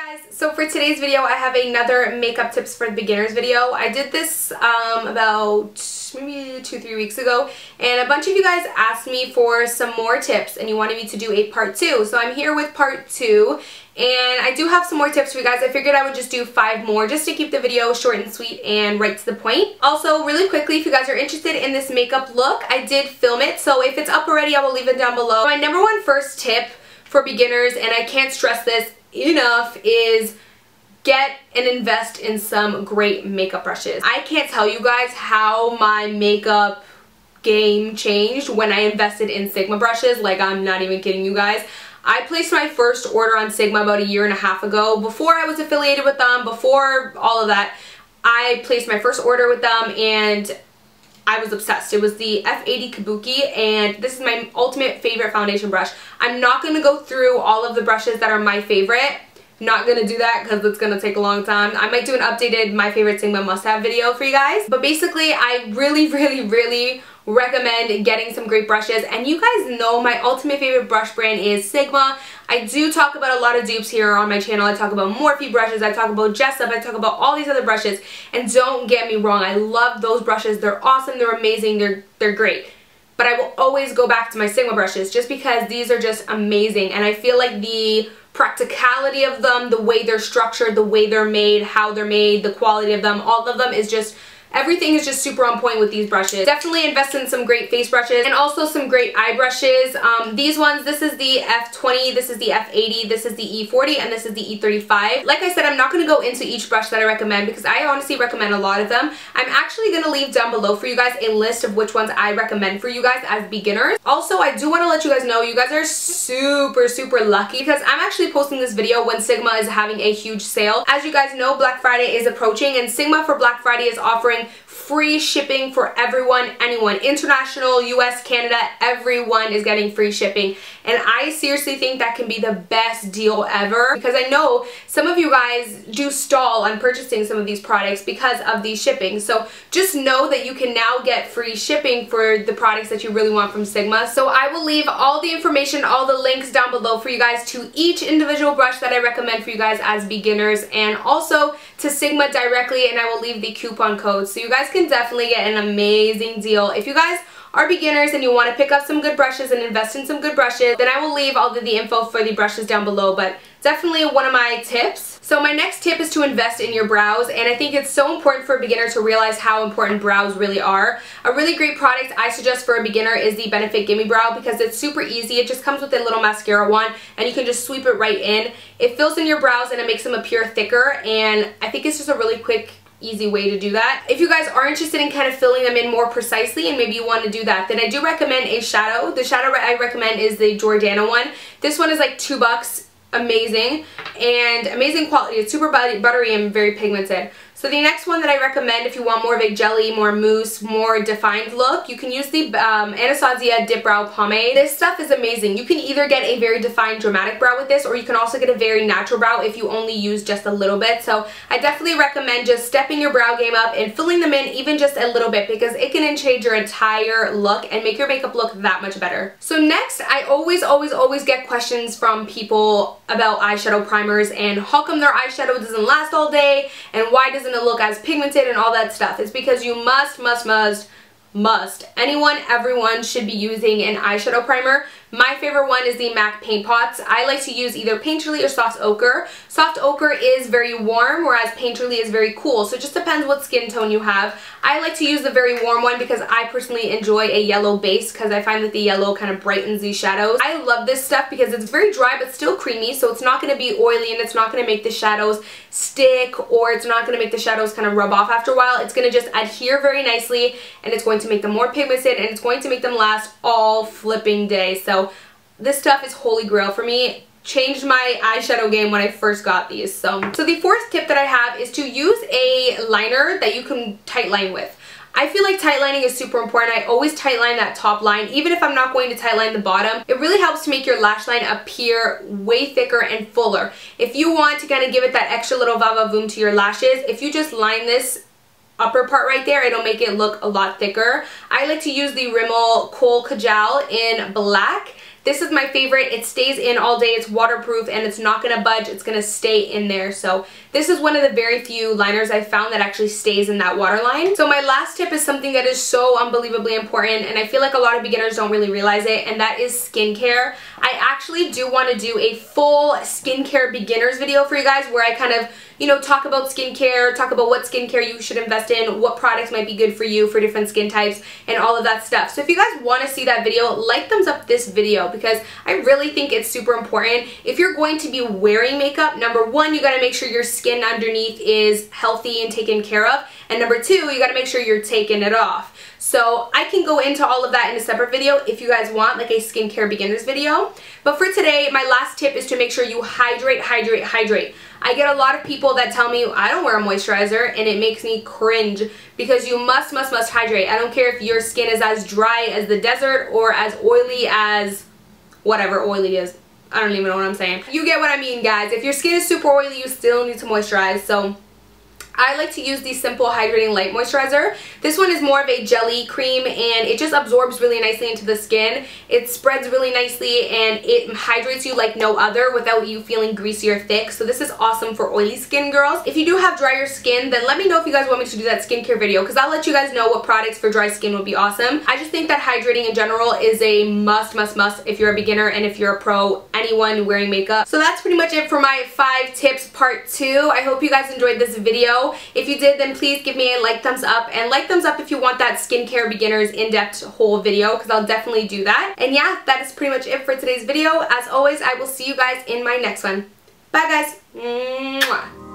Guys, so for today's video I have another makeup tips for the beginners video. I did this about maybe 2-3 weeks ago, and a bunch of you guys asked me for some more tips and you wanted me to do a part 2. So I'm here with part 2, and I do have some more tips for you guys. I figured I would just do 5 more just to keep the video short and sweet and right to the point. Also, really quickly, if you guys are interested in this makeup look, I did film it, so if it's up already I will leave it down below. My number one first tip for beginners, and I can't stress this enough, is get and invest in some great makeup brushes. I can't tell you guys how my makeup game changed when I invested in Sigma brushes. Like, I'm not even kidding you guys. I placed my first order on Sigma about 1.5 years ago. Before I was affiliated with them, before all of that, I placed my first order with them and I was obsessed. It was the F80 Kabuki, and this is my ultimate favorite foundation brush. I'm not going to go through all of the brushes that are my favorite. Not going to do that because it's going to take a long time. I might do an updated my favorite Sigma must-have video for you guys. But basically, I really recommend getting some great brushes. And you guys know my ultimate favorite brush brand is Sigma. I do talk about a lot of dupes here on my channel. I talk about Morphe brushes, I talk about Jessup, I talk about all these other brushes. And don't get me wrong, I love those brushes. They're awesome, they're amazing, they're great. But I will always go back to my Sigma brushes just because these are just amazing. And I feel like the practicality of them, the way they're structured, the way they're made, how they're made, the quality of them, all of them is just, everything is just super on point with these brushes. Definitely invest in some great face brushes and also some great eye brushes. These ones, this is the F20, this is the F80, this is the E40, and this is the E35. Like I said, I'm not going to go into each brush that I recommend because I honestly recommend a lot of them. I'm actually going to leave down below for you guys a list of which ones I recommend for you guys as beginners. Also, I do want to let you guys know you guys are super lucky because I'm actually posting this video when Sigma is having a huge sale. As you guys know, Black Friday is approaching, and Sigma for Black Friday is offering free shipping for everyone, anyone, international, US, Canada, everyone is getting free shipping. And I seriously think that can be the best deal ever because I know some of you guys do stall on purchasing some of these products because of these shipping. So just know that you can now get free shipping for the products that you really want from Sigma. So I will leave all the information, all the links down below for you guys to each individual brush that I recommend for you guys as beginners, and also to Sigma directly, and I will leave the coupon code. So you guys can definitely get an amazing deal. If you guys are beginners and you want to pick up some good brushes and invest in some good brushes, then I will leave all of the info for the brushes down below, but definitely one of my tips. So my next tip is to invest in your brows, and I think it's so important for a beginner to realize how important brows really are. A really great product I suggest for a beginner is the Benefit Gimme Brow because it's super easy. It just comes with a little mascara wand and you can just sweep it right in. It fills in your brows and it makes them appear thicker, and I think it's just a really quick, easy way to do that. If you guys are interested in kind of filling them in more precisely and maybe you want to do that, then I do recommend a shadow. The shadow I recommend is the Jordana one. This one is like $2. Amazing and amazing quality. It's super buttery and very pigmented. So the next one that I recommend if you want more of a jelly, more mousse, more defined look, you can use the Anastasia Dip Brow Pomade. This stuff is amazing. You can either get a very defined dramatic brow with this, or you can also get a very natural brow if you only use just a little bit. So I definitely recommend just stepping your brow game up and filling them in even just a little bit because it can change your entire look and make your makeup look that much better. So next, I always get questions from people about eyeshadow primers and how come their eyeshadow doesn't last all day and why doesn't it look as pigmented and all that stuff. It's because you must, everyone should be using an eyeshadow primer. My favorite one is the MAC Paint Pots. I like to use either Painterly or Soft Ochre. Soft Ochre is very warm, whereas Painterly is very cool. So it just depends what skin tone you have. I like to use the very warm one because I personally enjoy a yellow base because I find that the yellow kind of brightens these shadows. I love this stuff because it's very dry but still creamy, so it's not going to be oily and it's not going to make the shadows stick, or it's not going to make the shadows kind of rub off after a while. It's going to just adhere very nicely, and it's going to make them more pigmented, and it's going to make them last all flipping day. So this stuff is holy grail for me. Changed my eyeshadow game when I first got these. So the fourth tip that I have is to use a liner that you can tight line with. I feel like tight lining is super important. I always tight line that top line, even if I'm not going to tight line the bottom. It really helps to make your lash line appear way thicker and fuller. If you want to kind of give it that extra little va-va-voom to your lashes, if you just line this upper part right there, it'll make it look a lot thicker. I like to use the Rimmel Kohl Kajal in black. This is my favorite. It stays in all day. It's waterproof and it's not going to budge. It's going to stay in there. So this is one of the very few liners I've found that actually stays in that waterline. So my last tip is something that is so unbelievably important, and I feel like a lot of beginners don't really realize it, and that is skincare. I actually do want to do a full skincare beginners video for you guys where I kind of, you know, talk about skincare, talk about what skincare you should invest in, what products might be good for you for different skin types, and all of that stuff. So if you guys want to see that video, like thumbs up this video because I really think it's super important. If you're going to be wearing makeup, number one, you got to make sure your skin underneath is healthy and taken care of, and number two, you got to make sure you're taking it off. So I can go into all of that in a separate video if you guys want, like a skincare beginners video. But for today, my last tip is to make sure you hydrate, hydrate, hydrate. I get a lot of people that tell me I don't wear a moisturizer, and it makes me cringe because you must hydrate. I don't care if your skin is as dry as the desert or as oily as whatever oily is. I don't even know what I'm saying. You get what I mean, guys. If your skin is super oily, you still need to moisturize. So I like to use the Simple Hydrating Light Moisturizer. This one is more of a jelly cream and it just absorbs really nicely into the skin. It spreads really nicely and it hydrates you like no other without you feeling greasy or thick. So this is awesome for oily skin girls. If you do have drier skin, then let me know if you guys want me to do that skincare video because I'll let you guys know what products for dry skin would be awesome. I just think that hydrating in general is a must if you're a beginner and if you're a pro, anyone wearing makeup. So that's pretty much it for my 5 tips part 2. I hope you guys enjoyed this video. If you did, then please give me a like thumbs up, and like thumbs up if you want that skincare beginners in-depth whole video because I'll definitely do that. And yeah, that is pretty much it for today's video. As always, I will see you guys in my next one. Bye guys. Mwah.